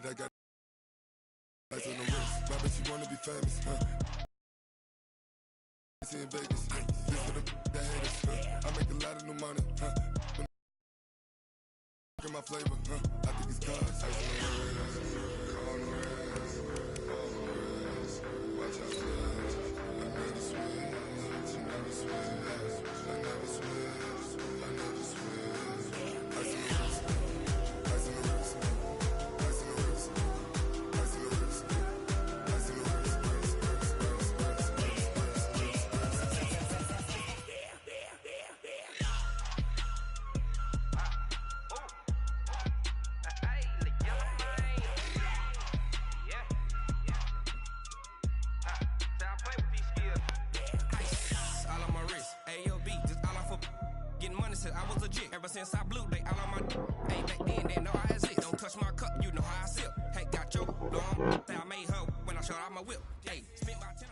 that got ice on the wrist. My bitch, you wanna be famous, in Vegas, this for the haters, I make a lot of new money, my flavor, I think it's cause ice on the wrist, on the wrist, watch out switch, I never switch, never switch, I never switch, I never switch, ice on the wrist, ice on the wrist, ice on the wrist, ice on the wrist, ice on the wrist, I was legit ever since I blew they all on my hey back then they know I had it. Don't touch my cup, you know how I sip. Hey, got your long I made her when I showed out my whip. Hey, spent my 10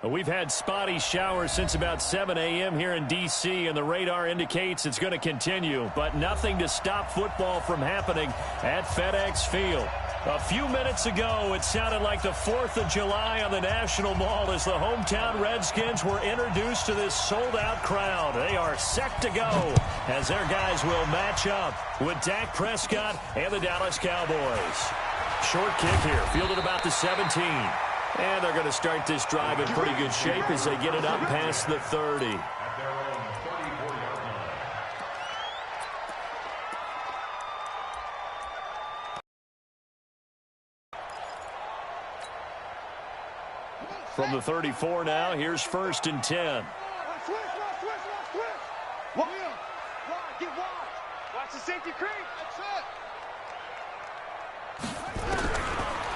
on. We've had spotty showers since about 7 a.m. here in D.C., and the radar indicates it's going to continue, but nothing to stop football from happening at FedEx Field. A few minutes ago, it sounded like the 4th of July on the National Mall as the hometown Redskins were introduced to this sold-out crowd. They are set to go as their guys will match up with Dak Prescott and the Dallas Cowboys. Short kick here, fielded about the 17. And they're going to start this drive in pretty good shape as they get it up past the 30. From the 34 now, here's 1st and 10. Watch the safety creep.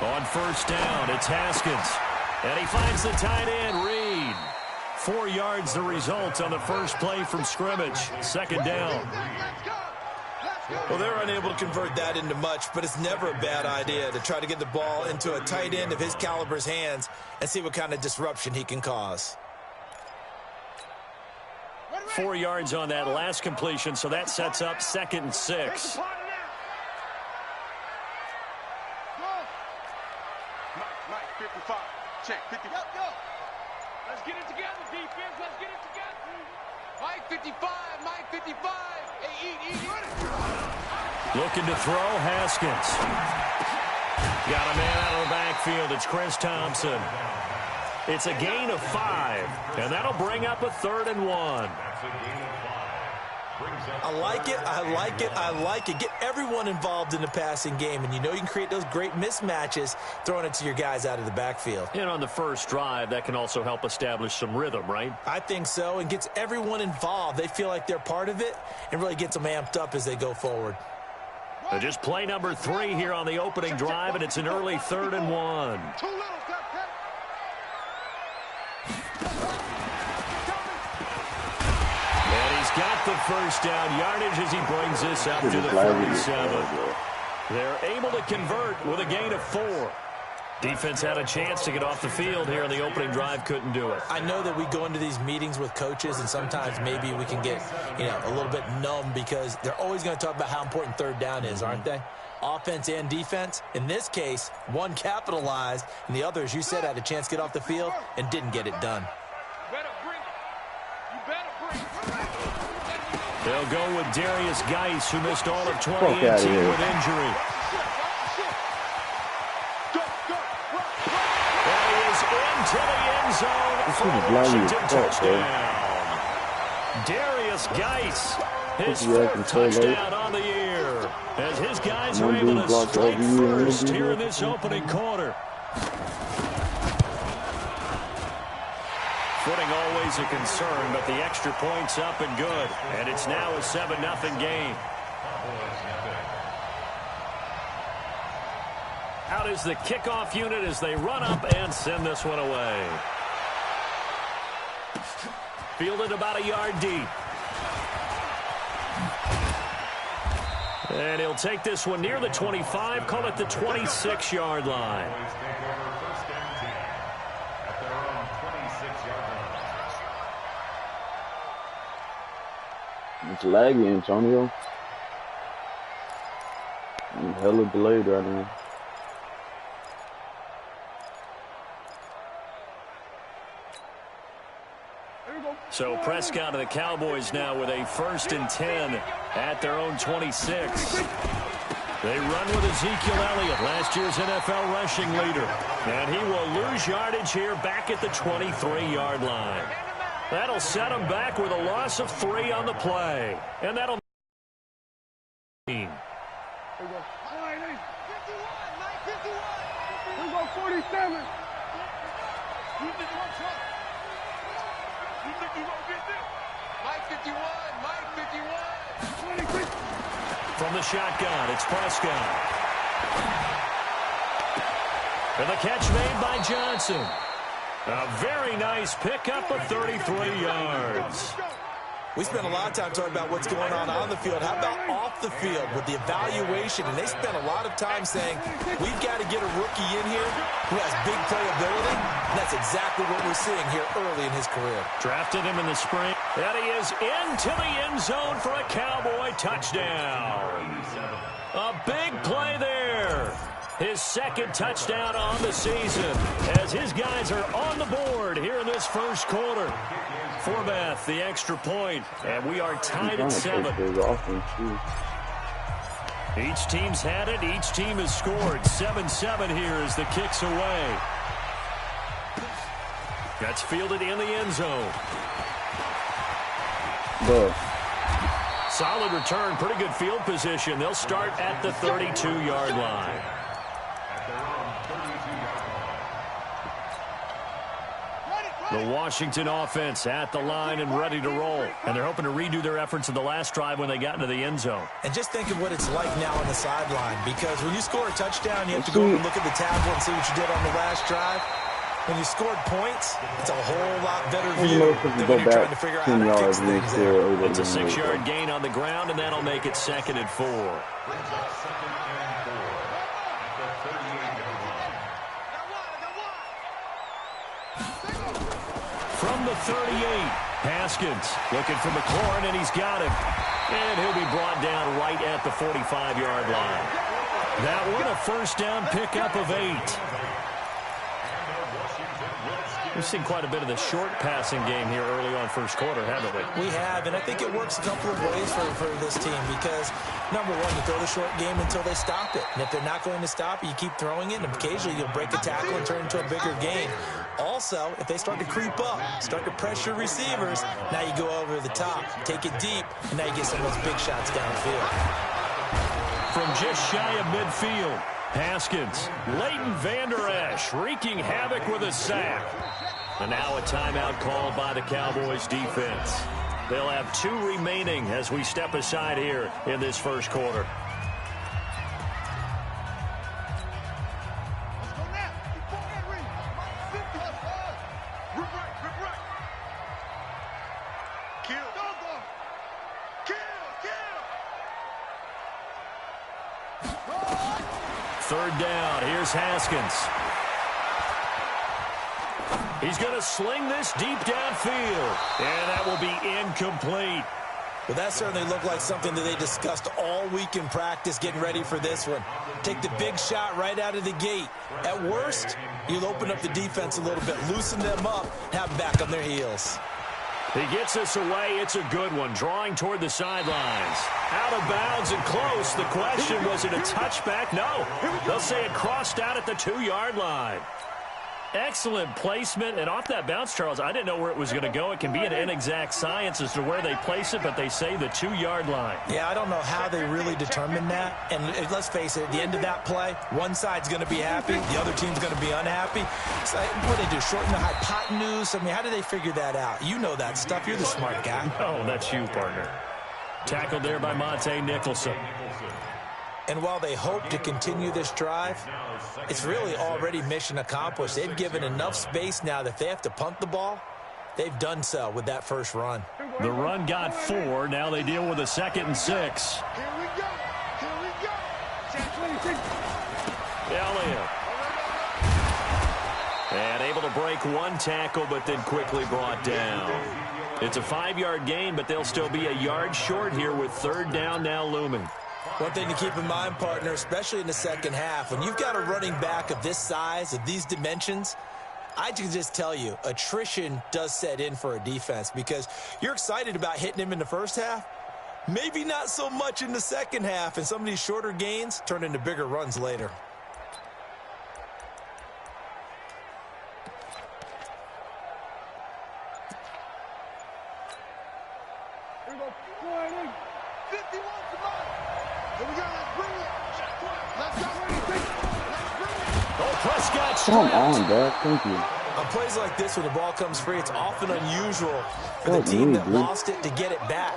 On 1st down, it's Haskins. And he finds the tight end, Reed. 4 yards the result on the first play from scrimmage. 2nd down. Well, they're unable to convert that into much, but it's never a bad idea to try to get the ball into a tight end of his caliber's hands and see what kind of disruption he can cause. 4 yards on that last completion, so that sets up 2nd and 6. Mike, 55. Check, 50. Go. Let's get it together, defense. Let's get it together. Mike, 55. Mike, 55. Hey, eat. Looking to throw, Haskins. Got a man out of the backfield. It's Chris Thompson. It's a gain of 5, and that'll bring up a 3rd and 1. I like it. Get everyone involved in the passing game, and you know you can create those great mismatches throwing it to your guys out of the backfield. And on the first drive, that can also help establish some rhythm, right? I think so, and gets everyone involved. They feel like they're part of it and really gets them amped up as they go forward. So just play number 3 here on the opening drive, and it's an early 3rd and 1. Got the first down yardage as he brings this up to the 47. They're able to convert with a gain of 4. Defense had a chance to get off the field here on the opening drive, couldn't do it. I know that we go into these meetings with coaches, and sometimes maybe we can get, a little bit numb because they're always going to talk about how important 3rd down is, aren't they? Offense and defense. In this case, one capitalized, and the other, as you said, had a chance to get off the field and didn't get it done. They'll go with Darius Geis, who missed all of 2018 with injury. And he is into the end zone for a Washington touchdown. Darius Geis, his 4th touchdown on the year, as his guys are able to strike first here in this opening quarter. Footing always a concern, but the extra point's up and good. And it's now a 7-0 game. Out is the kickoff unit as they run up and send this one away. Fielded about a yard deep. And he'll take this one near the 25, call it the 26-yard line. It's laggy, Antonio. I'm hella delayed right now. So Prescott of the Cowboys now with a 1st and 10 at their own 26. They run with Ezekiel Elliott, last year's NFL rushing leader. And he will lose yardage here back at the 23-yard line. That'll set him back with a loss of 3 on the play. And that'll... Here we go. 47. Mike 51, Mike 51. From the shotgun, it's Prescott. And the catch made by Johnson. A very nice pickup of 33 yards. We spent a lot of time talking about what's going on the field. How about off the field with the evaluation? And they spent a lot of time saying, we've got to get a rookie in here who has big playability. And that's exactly what we're seeing here early in his career. Drafted him in the spring. And he is into the end zone for a Cowboy touchdown. A big play there. His 2nd touchdown on the season as his guys are on the board here in this first quarter. Forbath, the extra point, and we are tied at 7. Each team's had it. Each team has scored. 7-7 here as the kick's away. That's fielded in the end zone. Solid return, pretty good field position. They'll start at the 32-yard line. The Washington offense at the line and ready to roll. And they're hoping to redo their efforts in the last drive when they got into the end zone. And just think of what it's like now on the sideline, because when you score a touchdown, you have to go and look at the tablet and see what you did on the last drive. When you scored points, it's a whole lot better view than when you're trying to figure out how to fix things there. It's a 6-yard gain on the ground, and that'll make it 2nd and 4. From the 38, Haskins looking for McLaurin, and he's got him. And he'll be brought down right at the 45-yard line. That one a 1st down pickup of 8. We've seen quite a bit of the short passing game here early on first quarter, haven't we? We have, and I think it works a couple of ways for this team because, number one, you throw the short game until they stop it. And if they're not going to stop it, you keep throwing it, and occasionally you'll break a tackle and turn it into a bigger gain. Also, if they start to creep up, start to pressure receivers, now you go over the top, take it deep, and now you get some of those big shots downfield. From just shy of midfield, Haskins, Leighton Vander Esch wreaking havoc with a sack. And now a timeout called by the Cowboys defense. They'll have 2 remaining as we step aside here in this first quarter. Third down, here's Haskins. He's going to sling this deep downfield, and that will be incomplete. Well, that certainly looked like something that they discussed all week in practice getting ready for this one. Take the big shot right out of the gate. At worst, you'll open up the defense a little bit, loosen them up, have them back on their heels. He gets us away. It's a good one, drawing toward the sidelines. Out of bounds and close. The question, was it a touchback? No. They'll say it crossed out at the 2-yard line. Excellent placement, and off that bounce, Charles, I didn't know where it was going to go. It can be an inexact science as to where they place it, but they say the 2-yard line. Yeah, I don't know how they really determined that. And let's face it, at the end of that play, one side's going to be happy, the other team's going to be unhappy. So what do they do, shorten the hypotenuse? I mean, how do they figure that out? You know that stuff. You're the smart guy. Oh, that's you, partner. Tackled there by Monte Nicholson. And while they hope to continue this drive, it's really already mission accomplished. They've given enough space now that if they have to punt the ball, they've done so with that first run. The run got 4. Now they deal with a 2nd and 6. Here we go. Here we go. Elliott. And able to break one tackle, but then quickly brought down. It's a 5-yard gain, but they'll still be a yard short here with 3rd down now looming. One thing to keep in mind, partner, especially in the second half, when you've got a running back of this size, of these dimensions, I can just tell you, attrition does set in for a defense because you're excited about hitting him in the first half. Maybe not so much in the second half, and some of these shorter gains turn into bigger runs later. Here we go. 51 to mine. Here we go. Let's bring it. Let's go. Let's bring it. Oh, Prescott Come stripped. on, bro. Thank you. On plays like this, when the ball comes free, it's often unusual for the team that lost it to get it back.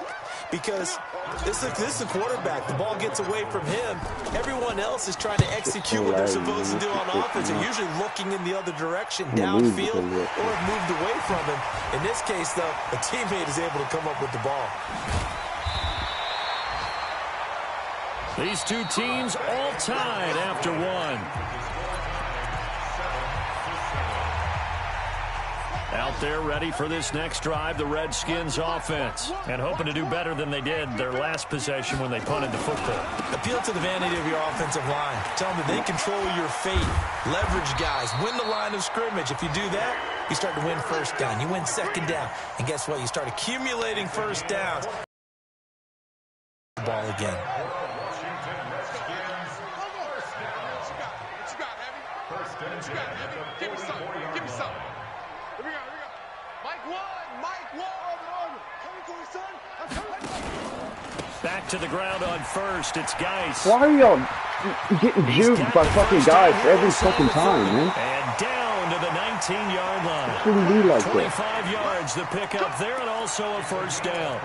Because this is the quarterback. The ball gets away from him. Everyone else is trying to execute what they're supposed to do on offense. They're usually looking in the other direction, downfield, or have moved away from him. In this case, though, a teammate is able to come up with the ball. These two teams all tied after one. Out there ready for this next drive, the Redskins offense. And hoping to do better than they did their last possession when they punted the football. Appeal to the vanity of your offensive line. Tell them that they control your fate. Leverage guys. Win the line of scrimmage. If you do that, you start to win first down. You win second down. And guess what? You start accumulating first downs. Ball again. What you got, Heavy? Give me some. Give me some. Here we go. Here we go. Mike one. Mike one. Coming to his son. I'm coming. Back to the ground on first. It's Geis. Why are y'all getting juked by fucking guys every fucking time, man? And down to the 19-yard line. Shouldn't be like that. 25 yards the pickup there, and also a first down.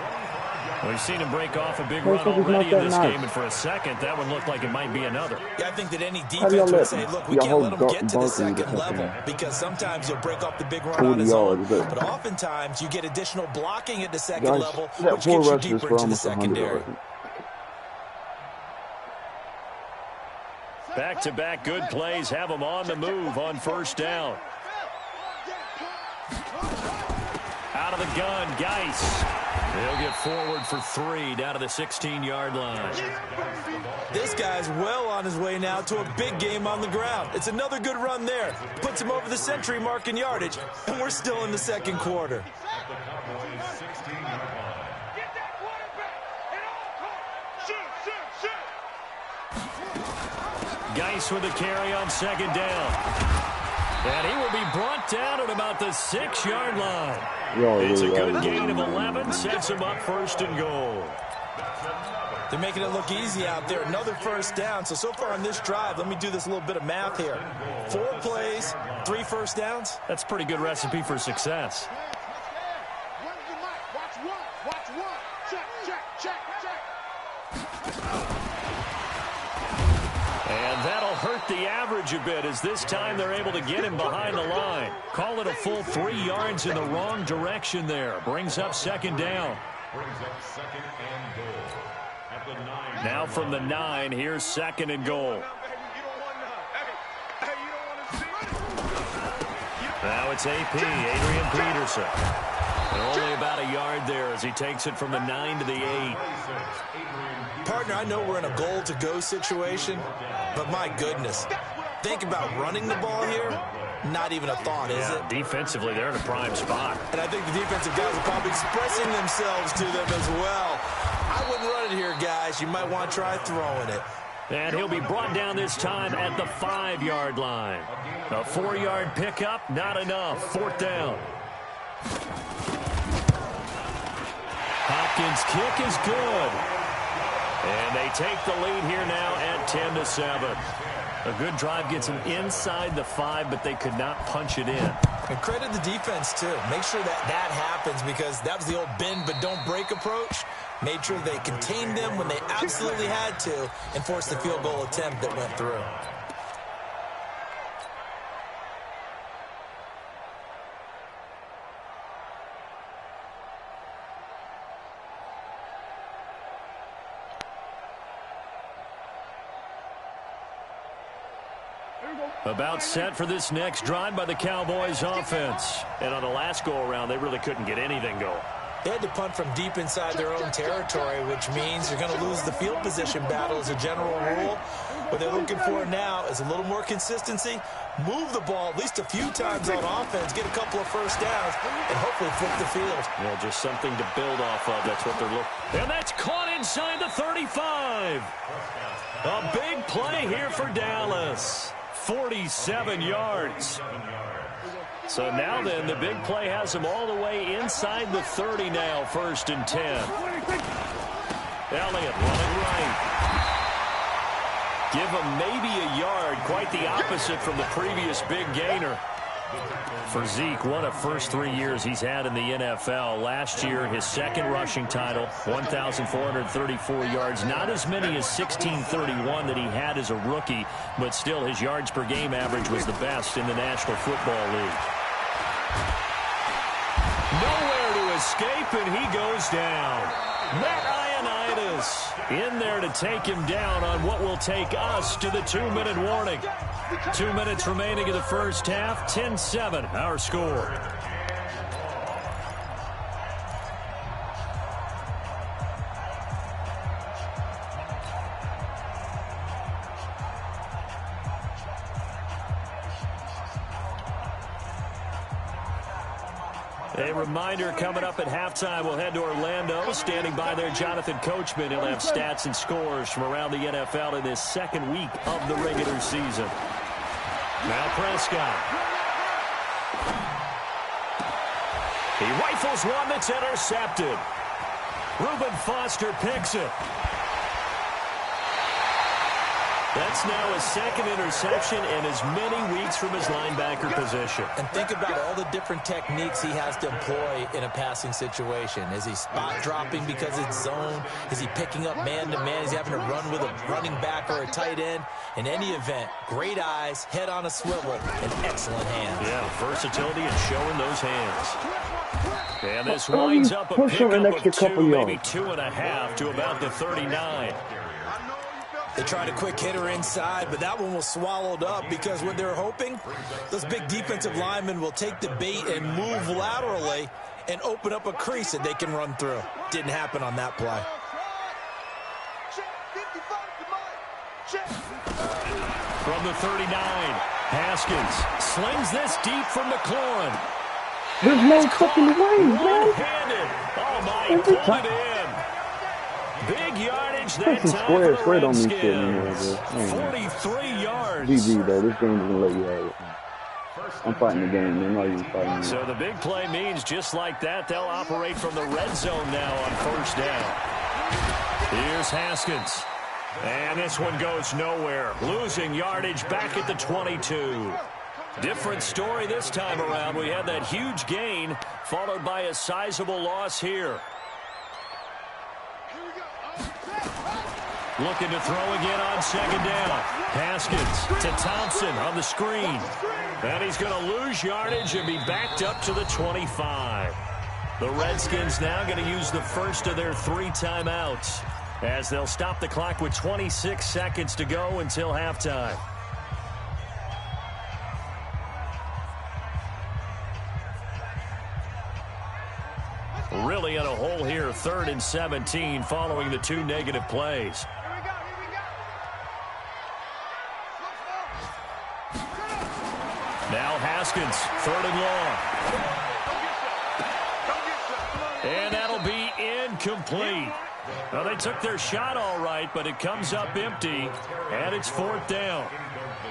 We've seen him break off a big run already in this game, and for a second, that one looked like it might be another. Yeah, I think that any defense would say, look, we can't let them get to the second level because sometimes you'll break off the big run on his own, but oftentimes you get additional blocking at the second level, which gets you deeper into the secondary. Back-to-back good plays have them on the move on first down. Out of the gun, Geis. He'll get forward for 3 down to the 16-yard line. This guy's well on his way now to a big game on the ground. It's another good run there. Puts him over the century mark in yardage, and we're still in the second quarter. Geis with a carry on second down. And he will be brought down at about the 6-yard line. It's a good gain of 11, sets him up first and goal. They're making it look easy out there. Another first down. So far on this drive, let me do this little bit of math here. 4 plays, 3 first downs. That's a pretty good recipe for success. Watch one. Check. And that'll hurt the average a bit as this time they're able to get him behind the line. Call it a full 3 yards in the wrong direction there. Brings up second down. Now from the 9, here's second and goal. Now it's AP, Adrian Peterson. And only about a yard there as he takes it from the 9 to the 8. Partner, I know we're in a goal-to-go situation, but my goodness, think about running the ball here. Not even a thought, is it? Defensively, they're in a prime spot. And I think the defensive guys are probably expressing themselves to them as well. I wouldn't run it here, guys. You might want to try throwing it. And he'll be brought down this time at the 5-yard line. A 4-yard pickup, not enough. Fourth down. Hopkins' kick is good. And they take the lead here now at 10-7. A good drive gets them inside the 5, but they could not punch it in. And credit the defense, too. Make sure that happens because that was the old bend but don't break approach. Made sure they contained them when they absolutely had to and forced the field goal attempt that went through. About set for this next drive by the Cowboys offense. And on the last go-around, they really couldn't get anything going. They had to punt from deep inside their own territory, which means you're going to lose the field position battle as a general rule. What they're looking for now is a little more consistency, move the ball at least a few times on offense, get a couple of first downs, and hopefully flip the field. Yeah, just something to build off of. That's what they're looking. And that's caught inside the 35. A big play here for Dallas. 47 yards. So now then, the big play has them all the way inside the 30 now, 1st and 10. Elliott running right. Give him maybe a yard, quite the opposite from the previous big gainer. For Zeke, one of the first 3 years he's had in the NFL. Last year, his second rushing title, 1,434 yards. Not as many as 1,631 that he had as a rookie, but still his yards per game average was the best in the National Football League. Nowhere to escape, and he goes down. Matt Ioannidis in there to take him down on what will take us to the 2-minute warning. 2 minutes remaining in the first half. 10-7, our score. A reminder, coming up at halftime, we'll head to Orlando. Standing by there, Jonathan Coachman. He'll have stats and scores from around the NFL in this second week of the regular season. Now Prescott. He rifles one that's intercepted. Reuben Foster picks it. That's now his second interception in as many weeks from his linebacker position. And think about all the different techniques he has to employ in a passing situation. Is he spot dropping because it's zone? Is he picking up man-to-man? Is he having to run with a running back or a tight end? In any event, great eyes, head on a swivel, and excellent hands. Yeah, versatility and showing those hands. And this winds up a push him an pickup extra of couple 2, yards. maybe 2.5 to about the 39. They tried a quick hitter inside, but that one was swallowed up because what they're hoping, those big defensive linemen will take the bait and move laterally and open up a crease that they can run through. Didn't happen on that play. From the 39, Haskins slings this deep from McLaurin. There's no fucking way, man. One-handed. Oh, my, pulled it in. Big yardage that Put some time for the square on me shit in there, Redskins. bro. 43 yards. GG, though. This game is going to let you have it. I'm fighting the game. I'm not even fighting you. So the big play means just like that, they'll operate from the red zone now on 1st down. Here's Haskins. And this one goes nowhere. Losing yardage back at the 22. Different story this time around. We had that huge gain followed by a sizable loss here. Looking to throw again on 2nd down. Haskins to Thompson on the screen. And he's going to lose yardage and be backed up to the 25. The Redskins now going to use the first of their 3 timeouts as they'll stop the clock with 26 seconds to go until halftime. Really in a hole here, 3rd and 17 following the 2 negative plays. Now Haskins, 3rd and long. And that'll be incomplete. Well, they took their shot all right, but it comes up empty, and it's 4th down.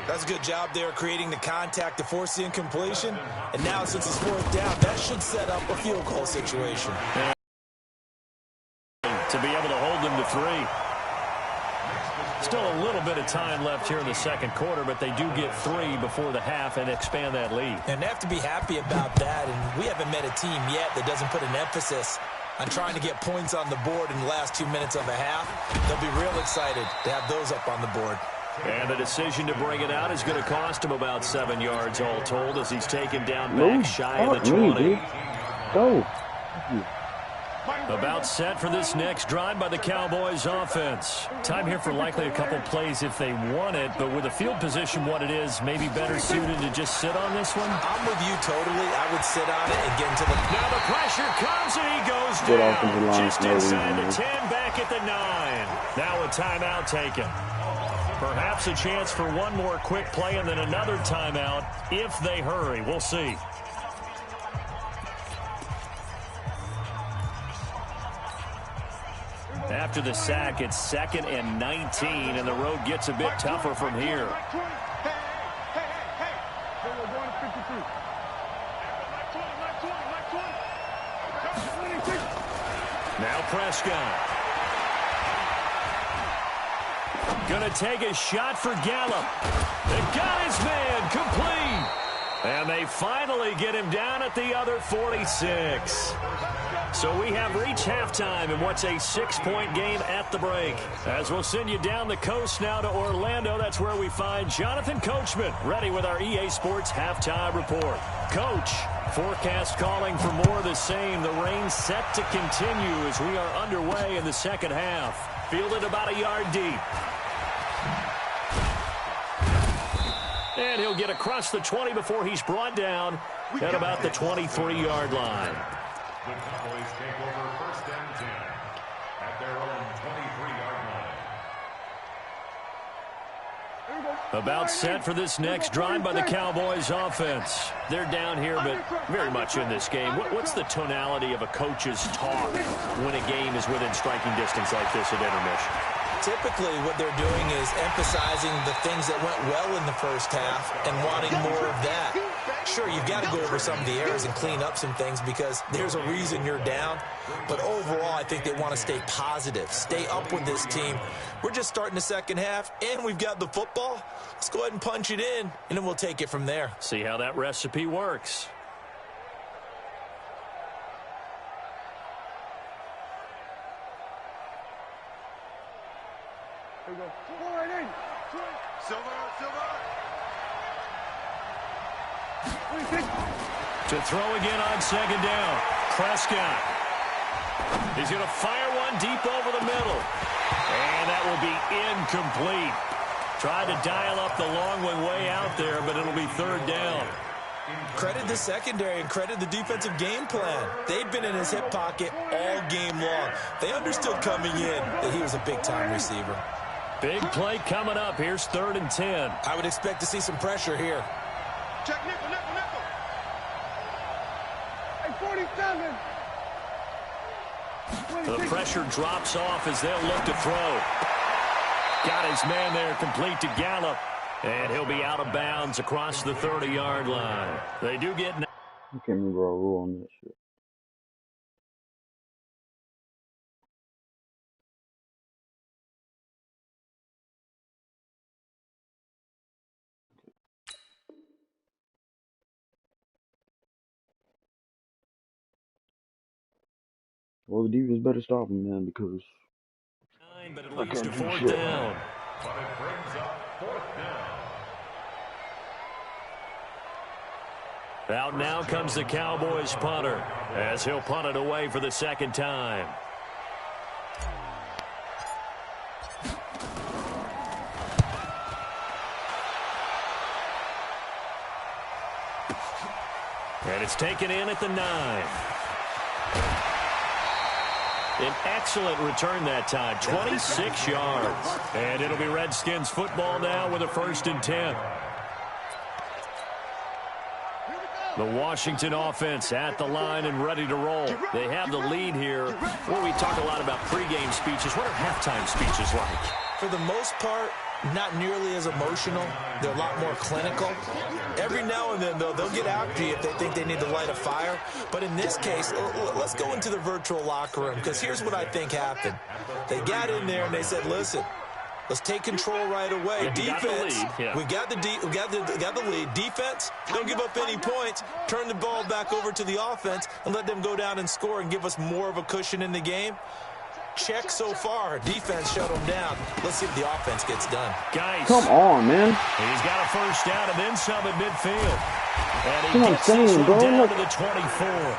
That's a good job there creating the contact to force the incompletion. And now since it's 4th down, that should set up a field goal situation. To be able to hold them to 3. Still a little bit of time left here in the second quarter, but they do get 3 before the half and expand that lead. And they have to be happy about that. And we haven't met a team yet that doesn't put an emphasis on trying to get points on the board in the last 2 minutes of a half. They'll be real excited to have those up on the board. And the decision to bring it out is going to cost him about 7 yards all told as he's taken down back shy of the 20. Go. About set for this next drive by the Cowboys offense. Time here for likely a couple plays if they want it, but with the field position what it is, maybe better suited to just sit on this one? I'm with you totally. I would sit on it and get into the... Now the pressure comes and he goes down. Just inside the 10, back at the 9. Now a timeout taken. Perhaps a chance for one more quick play and then another timeout if they hurry. We'll see. After the sack, it's 2nd and 19, and the road gets a bit tougher from here. Now Prescott. Gonna take a shot for Gallup. They got his man complete. And they finally get him down at the other 46. So we have reached halftime in what's a 6-point game at the break. As we'll send you down the coast now to Orlando, that's where we find Jonathan Coachman, ready with our EA Sports halftime report. Coach, forecast calling for more of the same. The rain set to continue as we are underway in the second half. Fielded about a yard deep. And he'll get across the 20 before he's brought down at about the 23-yard line. The Cowboys take over 1st and 10 at their own 23-yard line. About set for this next drive by the Cowboys offense. They're down here, but very much in this game. What's the tonality of a coach's talk when a game is within striking distance like this at intermission? Typically, what they're doing is emphasizing the things that went well in the first half and wanting more of that. Sure, you've got to go over some of the errors and clean up some things because there's a reason you're down. But overall, I think they want to stay positive, stay up with this team. We're just starting the second half, and we've got the football. Let's go ahead and punch it in, and then we'll take it from there. See how that recipe works. Here we go. Silver. To throw again on 2nd down. Prescott. He's going to fire one deep over the middle. And that will be incomplete. Tried to dial up the long one way out there, but it'll be 3rd down. Credit the secondary and credit the defensive game plan. They've been in his hip pocket all game long. They understood coming in that he was a big-time receiver. Big play coming up. Here's 3rd and 10. I would expect to see some pressure here. Check nickel. Hey, 47. The pressure drops off as they'll look to throw. Got his man there, complete to Gallup. And he'll be out of bounds across the 30-yard line. They do get... I can't remember our rule on that shit. Well, the defense better stop him, man, because... But it leads to 4th down. But it brings up 4th down. Out now comes the Cowboys punter as he'll punt it away for the 2nd time. And it's taken in at the 9. An excellent return that time, 26 yards. And it'll be Redskins football now with a 1st and 10. The Washington offense at the line and ready to roll. They have the lead here. Well, we talk a lot about pregame speeches. What are halftime speeches like? For the most part, not nearly as emotional. They're a lot more clinical. Every now and then, though, they'll get after you if they think they need to light a fire. But in this case, let's go into the virtual locker room, because here's what I think happened. They got in there and they said, listen, let's take control right away. Defense, we got the lead. Defense, don't give up any points. Turn the ball back over to the offense and let them go down and score and give us more of a cushion in the game. Check so far. Defense shut them down. Let's see if the offense gets done. Guys, come on, man. He's got a 1st down and then some at midfield. And he Come on, gets this one bro. down to the 24.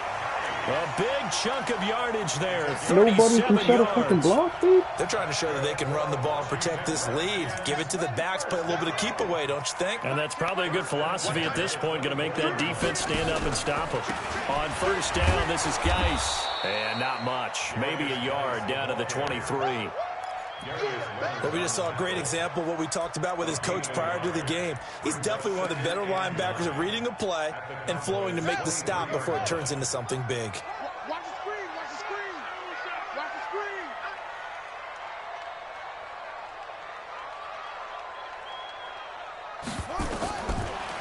A big chunk of yardage there. Nobody can 37 shut a fucking yards. block, dude. They're trying to show that they can run the ball and protect this lead. Give it to the backs, play a little bit of keep away, don't you think? And that's probably a good philosophy at this point. Going to make that defense stand up and stop them. On first down, this is Geis. And not much. Maybe a yard down to the 23. But we just saw a great example of what we talked about with his coach prior to the game. He's definitely one of the better linebackers at reading a play and flowing to make the stop before it turns into something big. Watch the screen. Watch the screen. Watch the screen.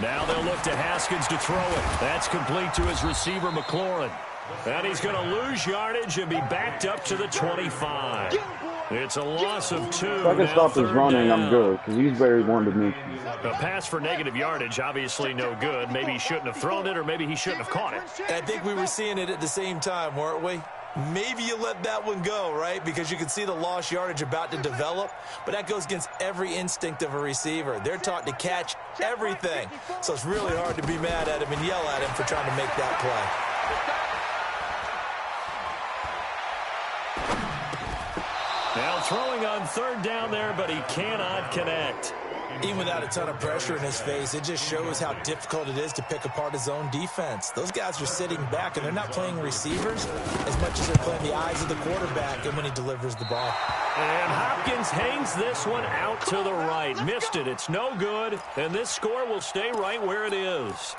Now they'll look to Haskins to throw it. That's complete to his receiver, McLaurin. And he's going to lose yardage and be backed up to the 25. It's a loss of 2. If I can stop his running, I'm good, because he's very one to me. A pass for negative yardage, obviously no good. Maybe he shouldn't have thrown it, or maybe he shouldn't have caught it. And I think we were seeing it at the same time, weren't we? Maybe you let that one go, right? Because you can see the lost yardage about to develop. But that goes against every instinct of a receiver. They're taught to catch everything. So it's really hard to be mad at him and yell at him for trying to make that play. Now throwing on third down there, but he cannot connect. Even without a ton of pressure in his face, it just shows how difficult it is to pick apart his own defense. Those guys are sitting back, and they're not playing receivers as much as they're playing the eyes of the quarterback and when he delivers the ball. And Hopkins hangs this one out to the right. Missed it. It's no good, and this score will stay right where it is.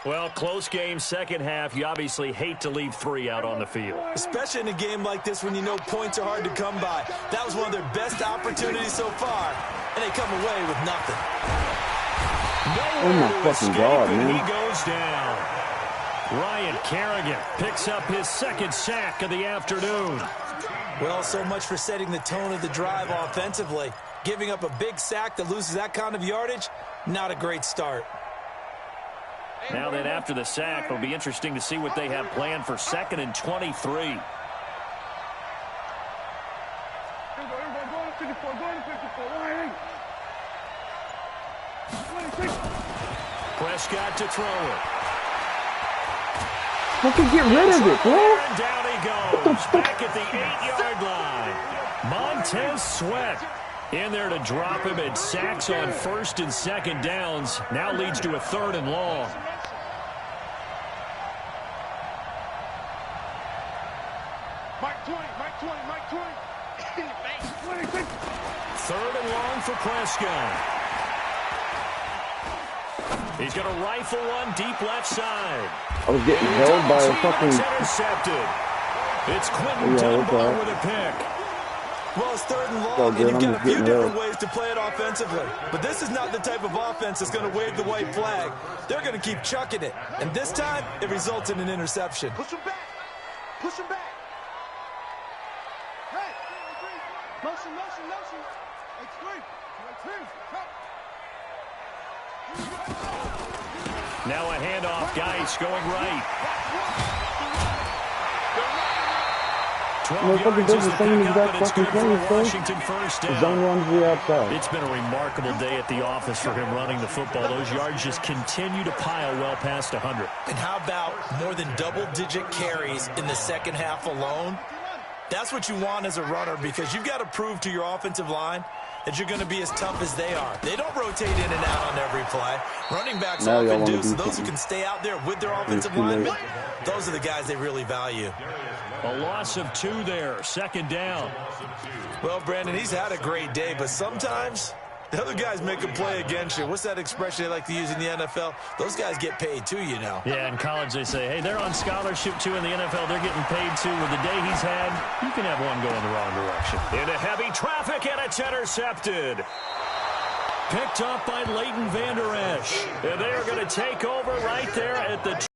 Well, close game, second half. You obviously hate to leave 3 out on the field. Especially in a game like this when you know points are hard to come by. That was one of their best opportunities so far, and they come away with nothing. Oh my fucking God, man. He goes down. Ryan Kerrigan picks up his second sack of the afternoon. Well, so much for setting the tone of the drive offensively. Giving up a big sack that loses that kind of yardage, not a great start. Now then, after the sack, it'll be interesting to see what they have planned for 2nd and 23. Prescott to throw it. Fucking get rid of it, bro. And down he goes. Back at the 8-yard line. Montez Sweat in there to drop him, and sacks on 1st and 2nd downs. Now leads to a 3rd and long. Mike 20. 3rd and long for Prescott. He's going to rifle one deep left side. I was getting held by a fucking... Intercepted. It's Quentin Dunbar with a pick. Well, it's 3rd and long, and you've got a few different ways to play it offensively. But this is not the type of offense that's going to wave the white flag. They're going to keep chucking it. And this time, it results in an interception. Push him back. Push him back. Hey. Motion. Extreme. Now a handoff. Geis going right. 12 yards is the pickup, and it's good for a Washington first down. Zone runs the outside. It's been a remarkable day at the office for him running the football. Those yards just continue to pile well past 100. And how about more than double-digit carries in the second half alone? That's what you want as a runner, because you've got to prove to your offensive line that you're going to be as tough as they are. They don't rotate in and out on every play. Running backs often do, so those who can stay out there with their offensive linemen, those are the guys they really value. A loss of 2 there, 2nd down. Well, Brandon, he's had a great day, but sometimes the other guys make a play against you. What's that expression they like to use in the NFL? Those guys get paid too, you know. Yeah, in college they say, hey, they're on scholarship too. In the NFL, they're getting paid too. With the day he's had, you can have one go in the wrong direction. Into heavy traffic, and it's intercepted. Picked up by Leighton Vander Esch. And they are going to take over right there at the...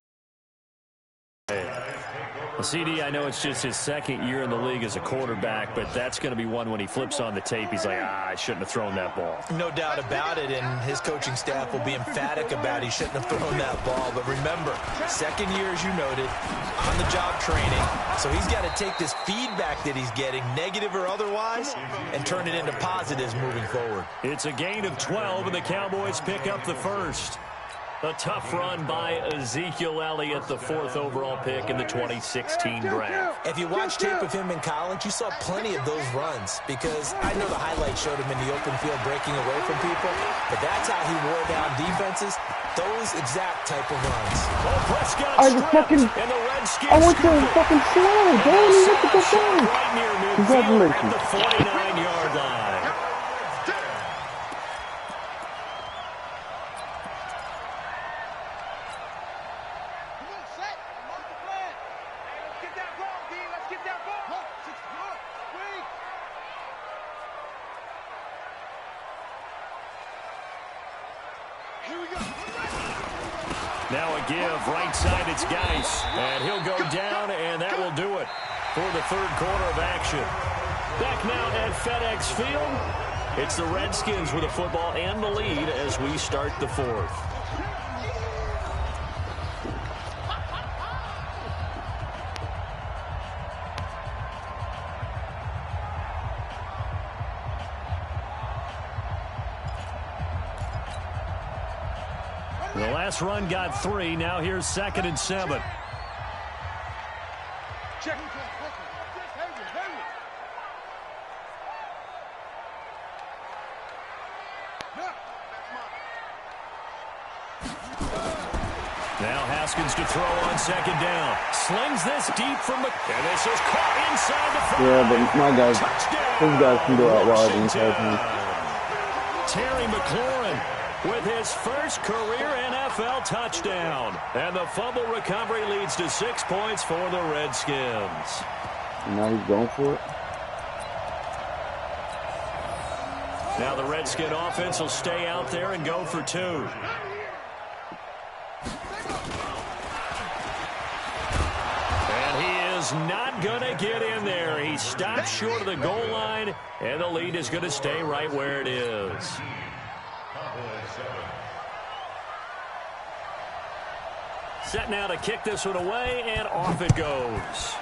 Well, CD, I know it's just his 2nd year in the league as a quarterback, but that's going to be one when he flips on the tape. He's like, I shouldn't have thrown that ball. No doubt about it, and his coaching staff will be emphatic about he shouldn't have thrown that ball. But remember, 2nd year, as you noted, on-the-job training. So he's got to take this feedback that he's getting, negative or otherwise, and turn it into positives moving forward. It's a gain of 12, and the Cowboys pick up the first. A tough run by Ezekiel Elliott, the 4th overall pick in the 2016 draft. If you watched tape of him in college, you saw plenty of those runs because I know the highlight showed him in the open field breaking away from people, but that's how he wore down defenses, those exact type of runs. Oh, Prescott I just fucking, and the Redskins I went to him fucking slow, damn, he hit the good thing. right near midfield Congratulations. at the 49-yard line. Now a give, right side, it's Geis. And he'll go down, and that will do it for the 3rd quarter of action. Back now at FedEx Field, it's the Redskins with the football and the lead as we start the 4th. The last run got 3. Now here's 2nd and 7. Check. Now Haskins to throw on 2nd down. Slings this deep from the... And this is caught inside the 5. Yeah, but my guys, those guys can go out wide and Washington. help me. Terry McLaurin with his first career NFL touchdown. And the fumble recovery leads to 6 points for the Redskins. And now he's going for it. Now the Redskin offense will stay out there and go for 2. Not going to get in there. He stopped short of the goal line, and the lead is going to stay right where it is. Set now to kick this one away, and off it goes.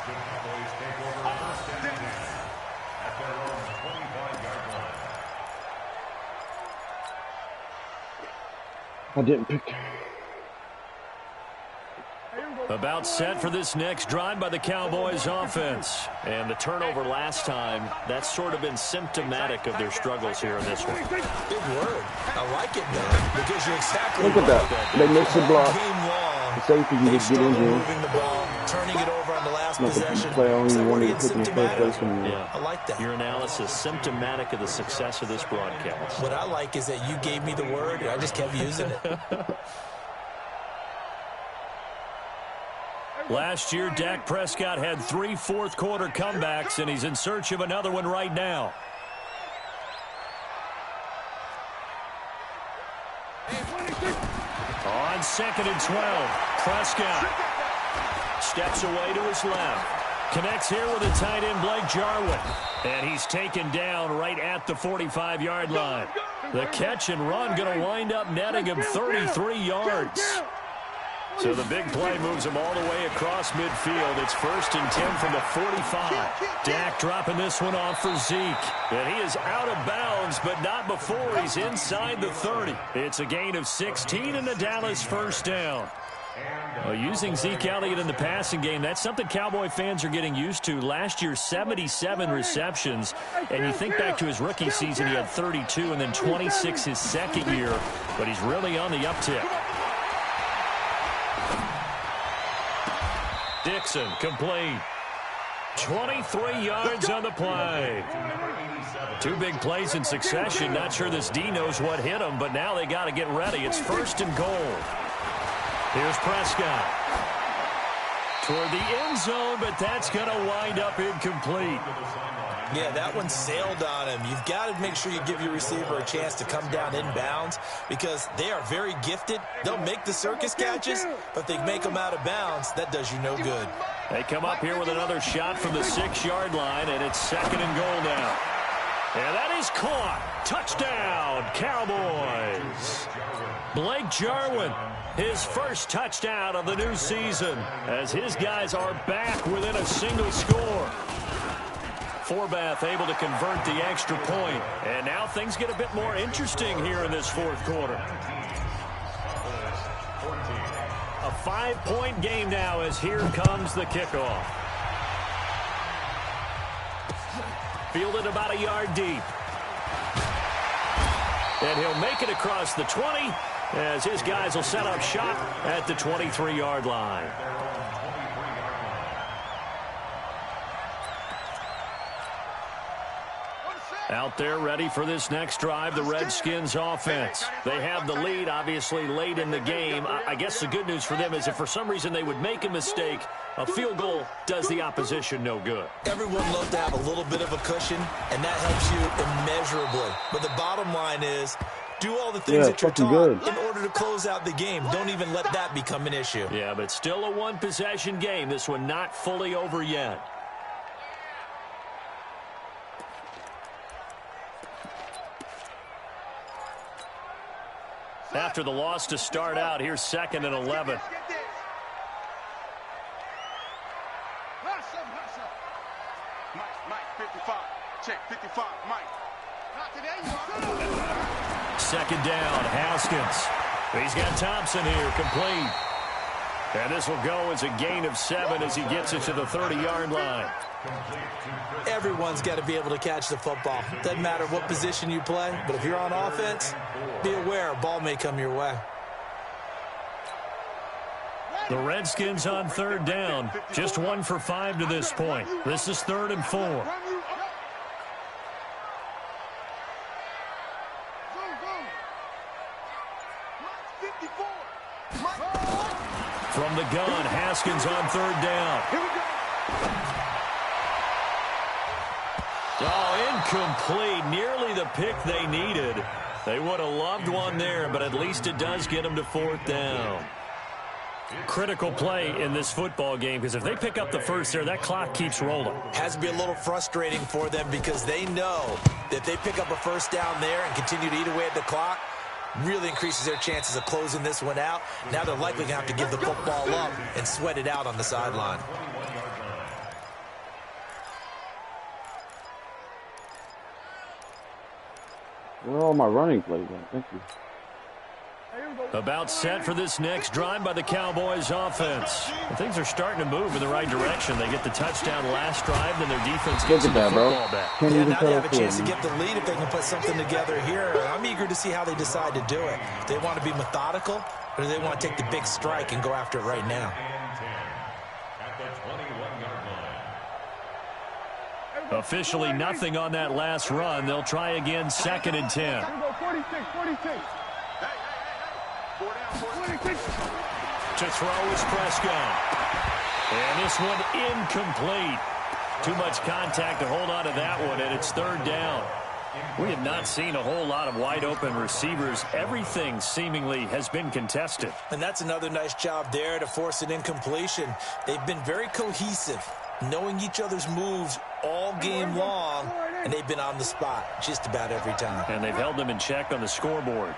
The Cowboys take over 1st and 10 at their own 25-yard line. I didn't pick. About set for this next drive by the Cowboys offense. And the turnover last time, that's sort of been symptomatic of their struggles here in this one. Big word. I like it, man, because you're exactly Look at right. that. They missed the block. Game long, The safety can they just get in struggle here. moving the ball, turning it over on the last Not possession. the play only It's wanted already to put in the first symptomatic. place. And Yeah, I like that. Your analysis symptomatic of the success of this broadcast. What I like is that you gave me the word, and I just kept using it. Last year, Dak Prescott had 3 fourth-quarter comebacks, and he's in search of another one right now. On 2nd and 12, Prescott steps away to his left. Connects here with a tight end, Blake Jarwin. And he's taken down right at the 45-yard line. The catch and run going to wind up netting him 33 yards. So the big play moves him all the way across midfield. It's 1st and 10 from the 45. Dak dropping this one off for Zeke. And he is out of bounds, but not before he's inside the 30. It's a gain of 16 and the Dallas first down. Well, using Zeke Elliott in the passing game, that's something Cowboy fans are getting used to. Last year, 77 receptions. And you think back to his rookie season, he had 32 and then 26 his second year. But he's really on the uptick. Dixon, complete. 23 yards on the play. 2 big plays in succession. Not sure this D knows what hit him, but now they got to get ready. It's 1st and goal. Here's Prescott. Toward the end zone, but that's going to wind up incomplete. Yeah, that one sailed on him. You've got to make sure you give your receiver a chance to come down inbounds because they are very gifted. They'll make the circus catches, but if they make them out of bounds, that does you no good. They come up here with another shot from the 6-yard line, and it's 2nd and goal now. And that is caught. Touchdown, Cowboys. Blake Jarwin, his first touchdown of the new season, as his guys are back within a single score. Forbath able to convert the extra point. And now things get a bit more interesting here in this fourth quarter. A 5-point game now as here comes the kickoff. Fielded about a yard deep. And he'll make it across the 20 as his guys will set up shop at the 23-yard line. Out there ready for this next drive, the Redskins offense. They have the lead, obviously, late in the game. I guess the good news for them is if for some reason they would make a mistake, a field goal does the opposition no good. Everyone loves to have a little bit of a cushion, and that helps you immeasurably. But the bottom line is, do all the things that you're taught in order to close out the game. Don't even let that become an issue. Yeah, but still a one-possession game. This one not fully over yet. After the loss to start out, here's 2nd and 11. Mike, 55. Check, 55, Mike. Second down, Haskins. He's got Thompson here, complete. And this will go as a gain of 7 as he gets it to the 30-yard line. Everyone's got to be able to catch the football. Doesn't matter what position you play, but if you're on offense, be aware a ball may come your way. The Redskins on 3rd down. Just 1 for 5 to this point. This is 3rd and 4. From the gun, Haskins on 3rd down. Oh, incomplete. Nearly the pick they needed. They would have loved one there, but at least it does get them to 4th down. Critical play in this football game because if they pick up the first there, that clock keeps rolling. Has to be a little frustrating for them because they know that if they pick up a first down there and continue to eat away at the clock, really increases their chances of closing this one out. Now they're likely going to have to give the football up and sweat it out on the sideline. Where are all my running plays at? Thank you. About set for this next drive by the Cowboys offense. And things are starting to move in the right direction. They get the touchdown last drive, then their defense gets the football back. Yeah, now they have a chance to get the lead if they can put something together here. I'm eager to see how they decide to do it. Do they want to be methodical, or do they want to take the big strike and go after it right now? Officially nothing on that last run. They'll try again, 2nd and 10. 46. To throw is Prescott. And this one incomplete. Too much contact to hold on to that one, and it's 3rd down. We have not seen a whole lot of wide-open receivers. Everything seemingly has been contested. And that's another nice job there to force an incompletion. They've been very cohesive, knowing each other's moves all game long, and they've been on the spot just about every time. And they've held them in check on the scoreboard.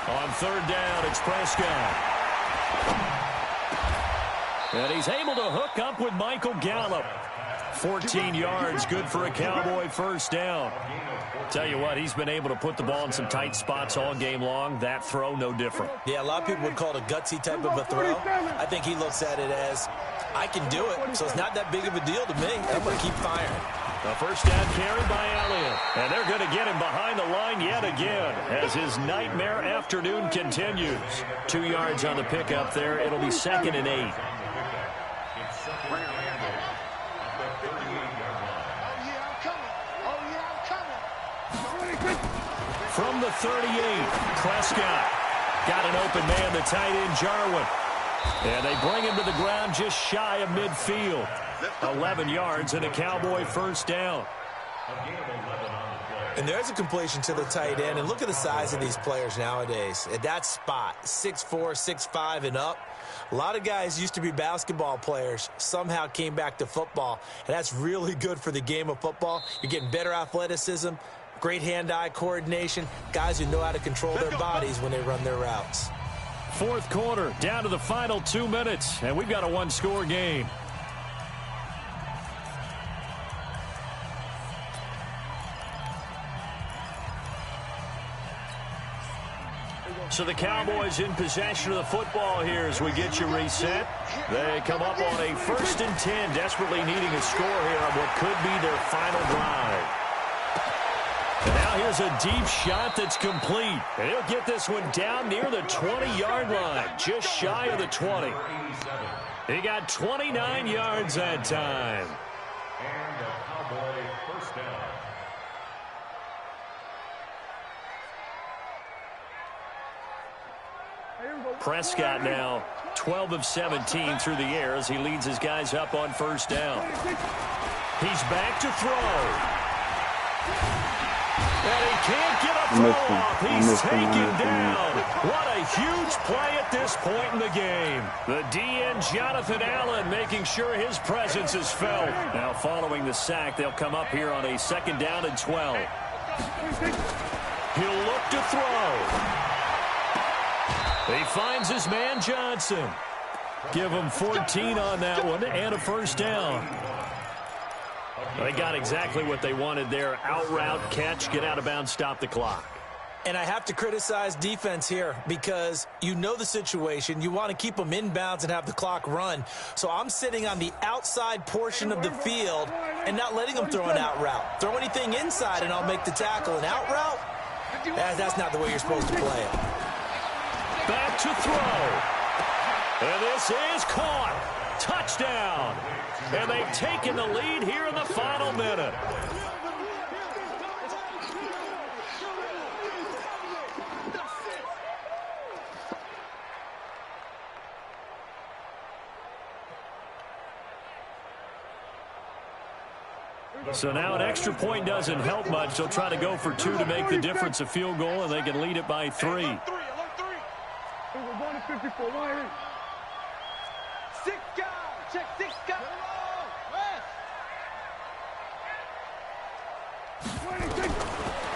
On 3rd down, it's Prescott. And he's able to hook up with Michael Gallup. 14 yards, good for a Cowboy first down. Tell you what, he's been able to put the ball in some tight spots all game long. That throw, no different. Yeah, a lot of people would call it a gutsy type of a throw. I think he looks at it as, I can do it, so it's not that big of a deal to me. I'm going to keep firing. A first down carry by Elliott. And they're going to get him behind the line yet again as his nightmare afternoon continues. 2 yards on the pickup there. It'll be 2nd and 8. From the 38, Prescott got an open man, the tight end Jarwin. And they bring him to the ground just shy of midfield. 11 yards and a Cowboy first down. And there's a completion to the tight end. And look at the size of these players nowadays. At that spot, 6'4", 6'5", and up. A lot of guys used to be basketball players, somehow came back to football. And that's really good for the game of football. You're getting better athleticism, great hand-eye coordination, guys who know how to control their bodies when they run their routes. Fourth quarter, down to the final 2 minutes, and we've got a one-score game. So the Cowboys in possession of the football here as we get you reset. They come up on a 1st and 10, desperately needing a score here on what could be their final drive. And now here's a deep shot that's complete. And he'll get this one down near the 20-yard line, just shy of the 20. He got 29 yards that time. And the Cowboy first down. Prescott now 12 of 17 through the air as he leads his guys up on 1st down. He's back to throw. And he can't get a throw off. He's taken down. What a huge play at this point in the game. The DN Jonathan Allen making sure his presence is felt. Now following the sack, they'll come up here on a 2nd down and 12. He'll look to throw. He finds his man Johnson. Give him 14 on that one and a 1st down. They got exactly what they wanted there. Out route, catch, get out of bounds, stop the clock. And I have to criticize defense here because you know the situation. You want to keep them inbounds and have the clock run. So I'm sitting on the outside portion of the field and not letting them throw an out route. Throw anything inside and I'll make the tackle. An out route? That's not the way you're supposed to play it. Back to throw. And this is caught. Touchdown. And they've taken the lead here in the final minute. So now an extra point doesn't help much. They'll try to go for 2 to make the difference a field goal, and they can lead it by 3. We're going to 54. Why? 6 guys. Check 6 guys.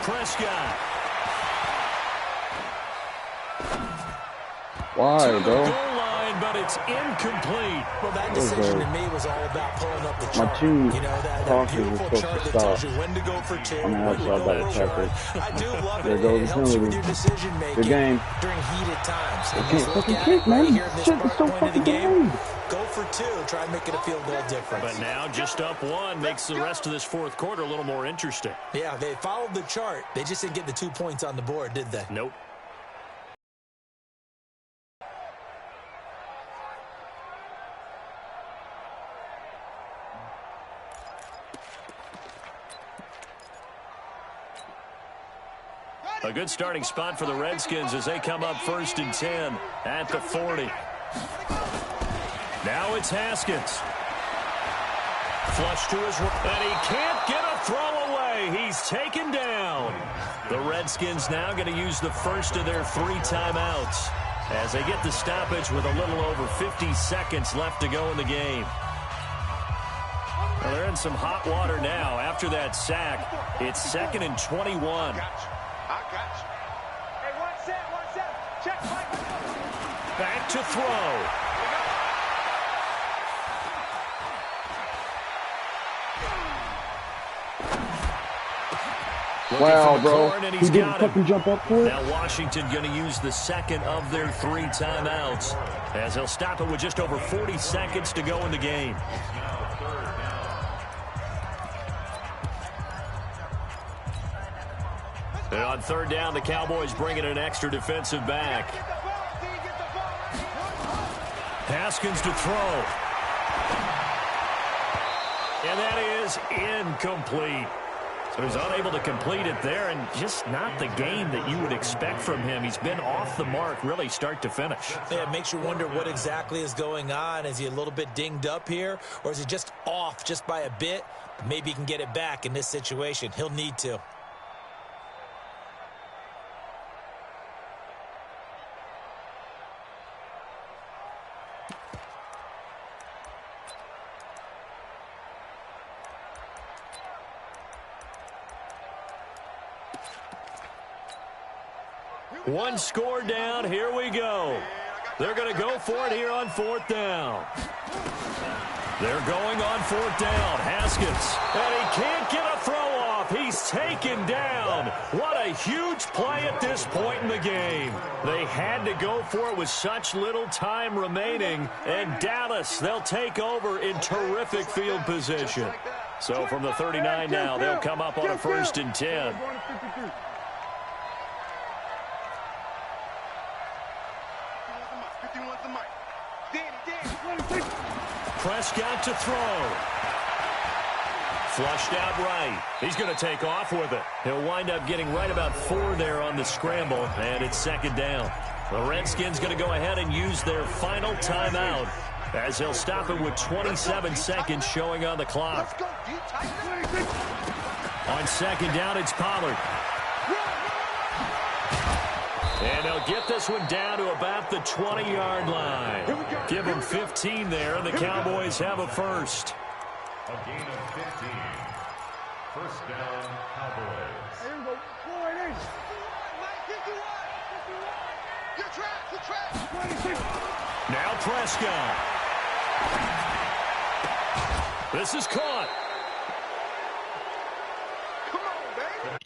Prescott. Why, To the bro? goal line, but it's incomplete. Well, that decision to me was all about pulling up the chart. two You know, that crosses beautiful were supposed chart to that tells stop. you when to go for 2, On the when to outside go by the for checker. 1. I do love There it. goes It the helps you with penalty. your decision making Good game. during heated times. I And can't just look fucking at kick, it right man. here in this Shit is so point of the fucking game. delayed. Go for 2. Try and make it a field goal difference. But now just up 1 makes the rest of this fourth quarter a little more interesting. Yeah, they followed the chart. They just didn't get the 2 points on the board, did they? Nope. A good starting spot for the Redskins as they come up 1st and 10 at the 40. Now it's Haskins. Flush to his right, and he can't get a throw away. He's taken down. The Redskins now going to use the first of their 3 timeouts as they get the stoppage with a little over 50 seconds left to go in the game. Well, they're in some hot water now after that sack. It's 2nd and 21. I got you. Hey, 1 set. Check, Mike. Back to throw. Wow, bro. He didn't fucking jump up for it. Now Washington going to use the 2nd of their 3 timeouts as they'll stop it with just over 40 seconds to go in the game. And on 3rd down, the Cowboys bring in an extra defensive back. Haskins to throw. And that is incomplete. So he's unable to complete it there, and just not the game that you would expect from him. He's been off the mark really start to finish. Yeah, it makes you wonder what exactly is going on. Is he a little bit dinged up here, or is he just off just by a bit? Maybe he can get it back in this situation. He'll need to. One score down. Here we go. They're going to go for it here on 4th down. They're going on 4th down. Haskins. And he can't get a throw off. He's taken down. What a huge play at this point in the game. They had to go for it with such little time remaining. And Dallas, they'll take over in terrific field position. So from the 39 now, they'll come up on a 1st and 10. Prescott to throw. Flushed out right. He's going to take off with it. He'll wind up getting right about 4 there on the scramble, and it's 2nd down. The Redskins going to go ahead and use their final timeout as he'll stop it with 27 seconds showing on the clock. On 2nd down, it's Pollard. And they'll get this one down to about the 20-yard line. Give them 15 there, and the Cowboys have a first. A gain of 15. 1st down, Cowboys. Here we go. 4 inches. You're trapped. 26. Now Prescott. This is caught.